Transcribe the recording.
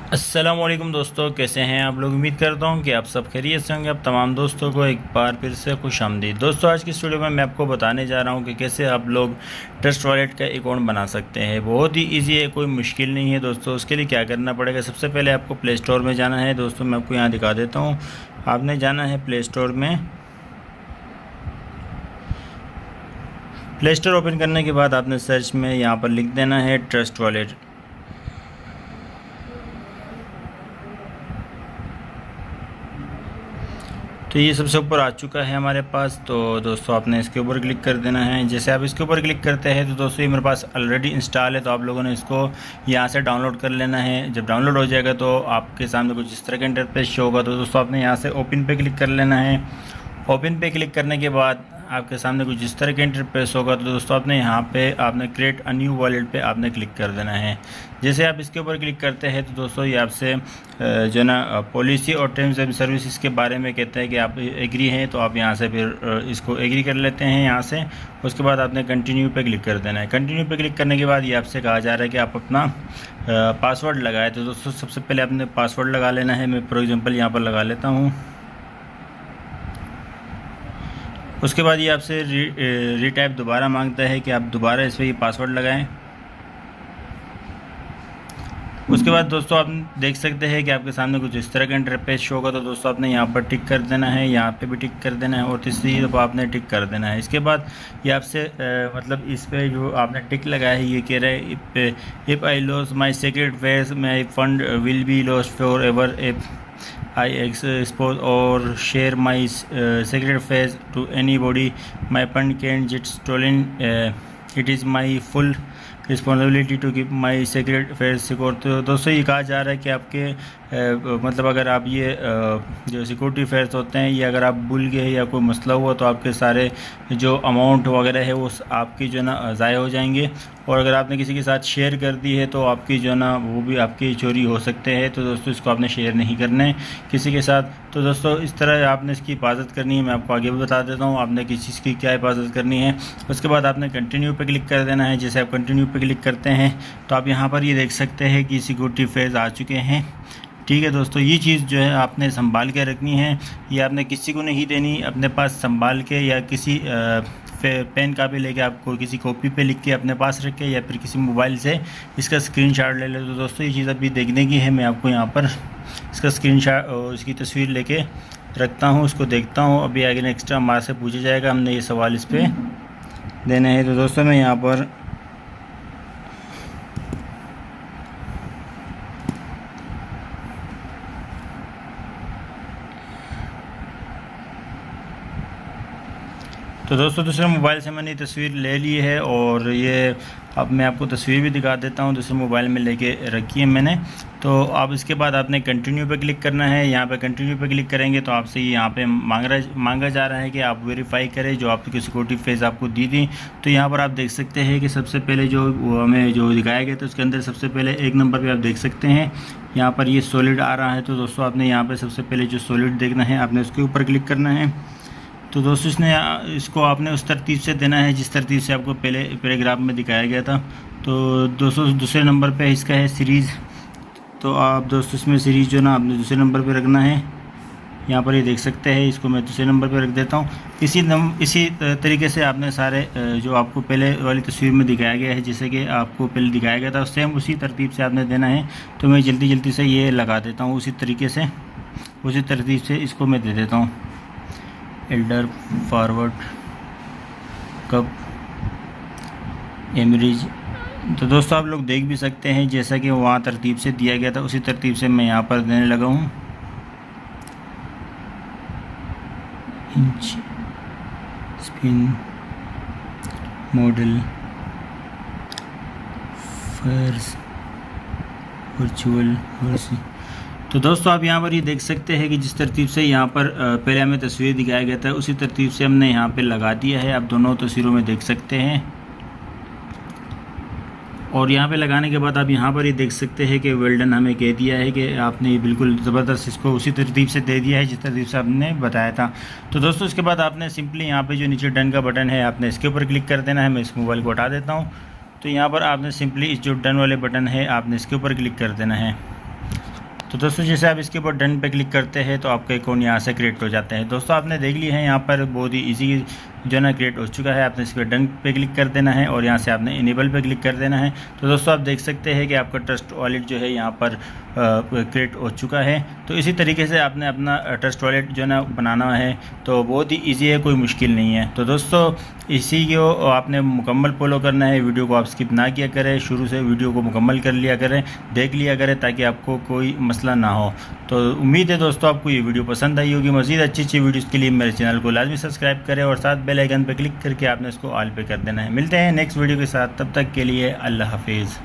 अस्सलामुअलैकुम दोस्तों, कैसे हैं आप लोग। उम्मीद करता हूं कि आप सब खैरियत से होंगे। आप तमाम दोस्तों को एक बार फिर से खुशामदीद। दोस्तों, आज की इस वीडियो में मैं आपको बताने जा रहा हूं कि कैसे आप लोग ट्रस्ट वॉलेट का अकाउंट बना सकते हैं। बहुत ही इजी है, कोई मुश्किल नहीं है दोस्तों। उसके लिए क्या करना पड़ेगा, सबसे पहले आपको प्ले स्टोर में जाना है। दोस्तों, मैं आपको यहाँ दिखा देता हूँ। आपने जाना है प्ले स्टोर में। प्ले स्टोर ओपन करने के बाद आपने सर्च में यहाँ पर लिख देना है ट्रस्ट वॉलेट। तो ये सबसे ऊपर आ चुका है हमारे पास। तो दोस्तों, आपने इसके ऊपर क्लिक कर देना है। जैसे आप इसके ऊपर क्लिक करते हैं तो दोस्तों, ये मेरे पास ऑलरेडी इंस्टॉल है। तो आप लोगों ने इसको यहाँ से डाउनलोड कर लेना है। जब डाउनलोड हो जाएगा तो आपके सामने कुछ इस तरह का इंटरफेस शो होगा। तो दोस्तों, आपने यहाँ से ओपन पे क्लिक कर लेना है। ओपन पे क्लिक करने के बाद आपके सामने कुछ इस तरह का इंटरफेस होगा। तो दोस्तों, आपने यहाँ पे आपने क्रिएट अ न्यू वॉलेट पे आपने क्लिक कर देना है। जैसे आप इसके ऊपर क्लिक करते हैं तो दोस्तों, ये आपसे जो ना पॉलिसी और टर्म्स एंड सर्विसेज के बारे में कहते हैं कि आप एग्री हैं। तो आप यहाँ से फिर इसको एग्री कर लेते हैं यहाँ से। उसके बाद आपने कंटिन्यू पे क्लिक कर देना है। कंटिन्यू पे क्लिक करने के बाद ये आपसे कहा जा रहा है कि आप अपना पासवर्ड लगाए। तो दोस्तों, सबसे पहले आपने पासवर्ड लगा लेना है। मैं फॉर एग्जाम्पल यहाँ पर लगा लेता हूँ। उसके बाद ये आपसे रीटाइप दोबारा मांगता है कि आप दोबारा इस पर ये पासवर्ड लगाएं। उसके बाद दोस्तों, आप देख सकते हैं कि आपके सामने कुछ इस तरह का इंटरफेस शो होगा। तो दोस्तों, आपने यहाँ पर टिक कर देना है, यहाँ पे भी टिक कर देना है और तीसरी दफ़ा आपने टिक कर देना है। इसके बाद ये आपसे मतलब इस पे जो आपने टिक लगाया है ये कह रहा है if I loss my secret face my fund will be lost for ever if I expose or share my secret face to anybody, my fund can get stolen. It is my full responsibility to keep my secret face secure. तो दोस्तों, ये कहा जा रहा है कि आपके मतलब अगर आप ये जो सिक्योरिटी फेस होते हैं, ये अगर आप भूल गए या कोई मसला हुआ तो आपके सारे जो अमाउंट वगैरह है वो आपकी जो ना ज़ाय हो जाएंगे। और अगर आपने किसी के साथ शेयर कर दी है तो आपकी जो ना वो भी आपकी चोरी हो सकते हैं। तो दोस्तों, इसको आपने शेयर नहीं करना है किसी के साथ। तो दोस्तों, इस तरह आपने इसकी हिफाजत करनी है। मैं आपको आगे भी बता देता हूँ आपने किस चीज़ की क्या हिफाजत करनी है। उसके बाद आपने कंटिन्यू पे क्लिक कर देना है। जैसे आप कंटिन्यू पे क्लिक करते हैं तो आप यहाँ पर ये देख सकते हैं कि सिक्योरिटी फेज आ चुके हैं। ठीक है दोस्तों, ये चीज़ जो है आपने संभाल के रखनी है। ये आपने किसी को नहीं देनी, अपने पास संभाल के या किसी पेन कापी लेके आपको किसी कॉपी पे लिख के अपने पास रखे या फिर किसी मोबाइल से इसका स्क्रीनशॉट ले ले। तो दोस्तों, ये चीज़ अभी देखने की है। मैं आपको यहाँ पर इसका स्क्रीनशॉट और इसकी तस्वीर लेके रखता हूँ, उसको देखता हूँ। अभी आगे नेक्स्ट हमारे से पूछा जाएगा, हमने ये सवाल इस पर देने हैं। तो दोस्तों, मैं यहाँ पर तो दोस्तों, दूसरे मोबाइल से मैंने तस्वीर ले ली है और ये अब मैं आपको तस्वीर भी दिखा देता हूँ। दूसरे मोबाइल में लेके रखी है मैंने। तो आप इसके बाद आपने कंटिन्यू पे क्लिक करना है। यहाँ पे कंटिन्यू पे क्लिक करेंगे तो आपसे यहाँ पे मांगा जा रहा है कि आप वेरीफाई करें जो आपकी सिक्योरिटी फेस आपको दी थी। तो यहाँ पर आप देख सकते हैं कि सबसे पहले जो हमें जो दिखाया गया था उसके अंदर सबसे पहले एक नंबर पर आप देख सकते हैं यहाँ पर ये सॉलिड आ रहा है। तो दोस्तों, आपने यहाँ पर सबसे पहले जो सॉलिड देखना है आपने उसके ऊपर क्लिक करना है। तो दोस्तों, इसको आपने उस तरतीब से देना है जिस तरतीब से आपको पहले पैराग्राफ में दिखाया गया था। तो दोस्तों, दूसरे नंबर पे इसका है सीरीज़। तो आप दोस्तों, इसमें सीरीज़ जो ना आपने दूसरे नंबर पे रखना है। यहाँ पर ये देख सकते हैं, इसको मैं दूसरे नंबर पे रख देता हूँ। इसी तरीके से आपने सारे जो आपको पहले वाली तस्वीर में दिखाया गया है, जैसे कि आपको पहले दिखाया गया था, सेम उसी तरतीब से आपने देना है। तो मैं जल्दी से ये लगा देता हूँ उसी तरीके से, उसी तरतीब से इसको मैं दे देता हूँ। एल्डर फॉरवर्ड कब एमरीज। तो दोस्तों, आप लोग देख भी सकते हैं जैसा कि वहाँ तरतीब से दिया गया था उसी तरतीब से मैं यहाँ पर देने लगा हूँ। इंच स्पिन मॉडल फर्स वर्चुअल वर्सी। तो दोस्तों, आप यहाँ पर ये देख सकते हैं कि जिस तरतीब से यहाँ पर पहले हमें तस्वीर दिखाया गया था उसी तरतीब से हमने यहाँ पे लगा दिया है। आप दोनों तस्वीरों में देख सकते हैं। और यहाँ पे लगाने के बाद आप यहाँ पर ये देख सकते हैं कि वेल्डन हमें कह दिया है कि आपने बिल्कुल ज़बरदस्त इसको उसी तरतीब से दे दिया है जिस तरतीब से आपने बताया था। तो दोस्तों, इसके बाद आपने सिंपली यहाँ पे जो नीचे डन का बटन है आपने इसके ऊपर क्लिक कर देना है। मैं इस मोबाइल को हटा देता हूँ। तो यहाँ पर आपने सिंपली इस जो डन वाले बटन है आपने इसके ऊपर क्लिक कर देना है। तो दोस्तों जैसे आप इसके ऊपर डन पे क्लिक करते हैं तो आपका अकाउंट यहाँ से क्रिएट हो जाते हैं। दोस्तों आपने देख लिया है यहाँ पर बहुत ही इजी जो है ना क्रिएट हो चुका है। आपने इस पर डन पे क्लिक कर देना है और यहाँ से आपने इनेबल पे क्लिक कर देना है। तो दोस्तों आप देख सकते हैं कि आपका ट्रस्ट वॉलेट जो है यहाँ पर क्रिएट हो चुका है। तो इसी तरीके से आपने अपना ट्रस्ट वॉलेट जो है ना बनाना है, तो बहुत ही ईजी है, कोई मुश्किल नहीं है। तो दोस्तों इसी को आपने मुकम्मल फॉलो करना है, वीडियो को आप स्किप ना किया करें, शुरू से वीडियो को मुकम्मल कर लिया करें, देख लिया करें ताकि आपको कोई मसला ना हो। तो उम्मीद है दोस्तों आपको ये वीडियो पसंद आई होगी। मज़ीद अच्छी वीडियोज़ के लिए मेरे चैनल को लाजमी सब्सक्राइब करें और साथ बेल आइकन पर क्लिक करके आपने इसको ऑल पे कर देना है। मिलते हैं नेक्स्ट वीडियो के साथ, तब तक के लिए अल्लाह हाफिज़।